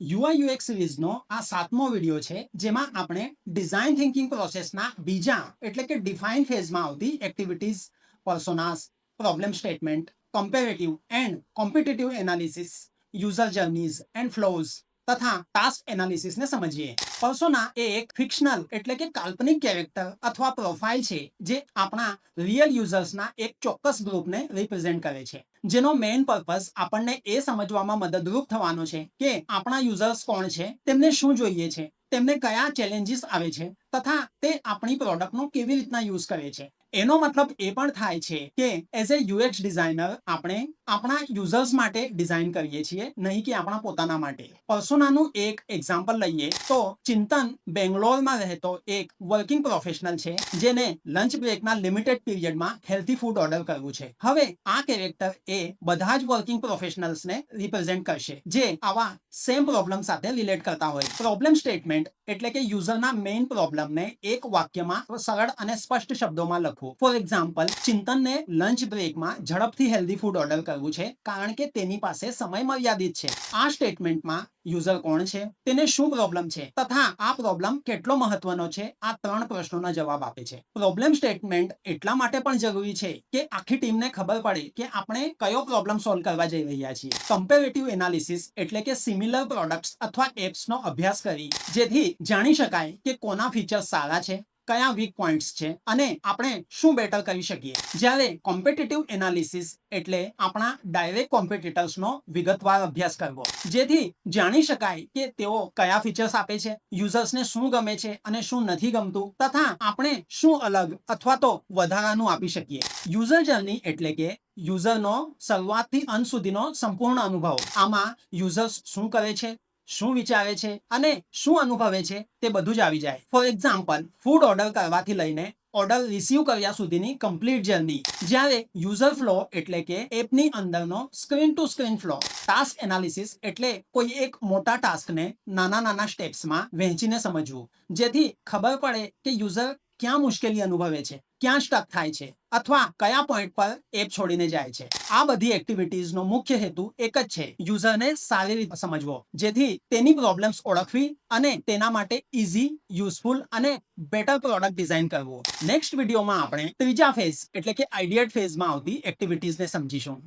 UI UX સિરીઝનો આ 7મો video છે જેમાં આપણે ડિઝાઇન થિંકિંગ પ્રોસેસના બીજા એટલે કે ડિફાઇન ફેઝમાં આવતી activities, personas, problem statement, comparative and competitive analysis, user journeys and flows તથા ટાસ્ક એનાલિસિસને સમજીએ. પર્સોના એ એક ફિક્શનલ એટલે કે કાલ્પનિક કેરેક્ટર અથવા પ્રોફાઇલ છે જે આપણા રિયલ યુઝર્સના એક ચોક્કસ ગ્રુપને રિપ્રેઝેન્ટ કરે છે, જેનો મેઇન પર્પઝ આપણને એ સમજવામાં મદદરૂપ થવાનો છે કે આપણા યુઝર્સ કોણ છે, તેમને શું જોઈએ છે, તેમને કયા ચેલેન્જીસ આવે છે તથા તે આપણી પ્રોડક્ટનો કેવી રીતના યુઝ કરે છે. એનો મતલબ એ પણ થાય છે કે એઝ એ યુએક્સ ડિઝાઇનર આપણે આપણા યુઝર્સ માટે ડિઝાઇન કરીએ છીએ, નહીં કે આપણા પોતાના માટે. પર્સોનાનું એક એક્ઝામ્પલ લઈએ તો ચિંતન બેંગ્લોરમાં રહેતો એક વર્કિંગ પ્રોફેશનલ છે જેને લંચ બ્રેકના લિમિટેડ પીરિયડમાં હેલ્ધી ફૂડ ઓર્ડર કરવું છે. હવે આ કેરેક્ટર એ બધા જ વર્કિંગ પ્રોફેશનલ્સને રિપ્રેઝેન્ટ કરશે જે આવા સેમ પ્રોબ્લેમ સાથે રિલેટ કરતા હોય. પ્રોબ્લેમ સ્ટેટમેન્ટ એટલે કે યુઝરના મેઇન પ્રોબ્લેમને એક વાક્યમાં સરળ અને સ્પષ્ટ શબ્દોમાં લખવું. ફોર એક્ઝામ્પલ, ચિંતનને લંચ બ્રેકમાં ઝડપથી હેલ્ધી ફૂડ ઓર્ડર કરવું છે કારણ કે તેની પાસે સમય મર્યાદિત છે. આ સ્ટેટમેન્ટમાં યુઝર કોણ છે, તેને શું પ્રોબ્લેમ છે તથા આ પ્રોબ્લેમ કેટલો મહત્વનો છે, આ 3 પ્રશ્નોના જવાબ આપે છે. પ્રોબ્લેમ સ્ટેટમેન્ટ એટલા માટે પણ જરૂરી છે કે આખી ટીમને ખબર પડે કે આપણે કયો પ્રોબ્લેમ સોલ્વ કરવા જઈ રહ્યા છીએ. કમ્પેરેટિવ એનાલિસિસ એટલે કે સિમિલર પ્રોડક્ટ્સ અથવા એપ્સનો અભ્યાસ કરી જેથી જાણી શકાય કે કોના ફીચર્સ સારા છે, કયા વીક પોઈન્ટ્સ છે અને આપણે શું બેટર કરી શકીએ. જ્યારે કોમ્પિટિટિવ એનાલિસિસ એટલે આપણા ડાયરેક્ટ કોમ્પિટિટર્સનો વિગતવાર અભ્યાસ કરવો જેથી જાણી શકાય કે તેઓ કયા ફીચર્સ આપે છે, યુઝર્સને શું ગમે છે અને શું નથી ગમતું તથા આપણે શું અલગ અથવા તો વધારાનું આપી શકીએ. યુઝર જર્ની એટલે કે યુઝરનો શરૂઆતથી અંત સુધીનો સંપૂર્ણ અનુભવ. આમાં યુઝર્સ શું કરે છે, શું વિચારે છે અને શું અનુભવે છે તે બધું જ આવી જાય. ફોર એક્ઝામ્પલ, ફૂડ ઓર્ડર કરવાથી લઈને ઓર્ડર રિસીવ કર્યા સુધીની કમ્પ્લીટ જર્ની. જ્યારે યુઝર ફ્લો એટલે કે એપની અંદરનો screen to screen flow. Task analysis એટલે કોઈ એક મોટા ટાસ્કને નાના સ્ટેપ્સમાં વહેંચીને સમજવું જેથી ખબર પડે કે યુઝર ક્યાં મુશ્કેલી અનુભવે છે, ક્યાં સ્ટક થાય છે અથવા કયા પોઈન્ટ પર એપ છોડીને જાય છે. આ બધી એક્ટિવિટીઝનો મુખ્ય હેતુ એક જ છે, યુઝરને સારી રીતે સમજવો જેથી તેની પ્રોબ્લેમ્સ ઓળખવી અને તેના માટે ઇઝી, યુઝફુલ અને બેટર પ્રોડક્ટ ડિઝાઇન કરવું. નેક્સ્ટ વિડીયોમાં આપણે ત્રીજા ફેઝ એટલે કે આઈડિયેટ ફેઝમાં આવતી એક્ટિવિટીઝને સમજીશું.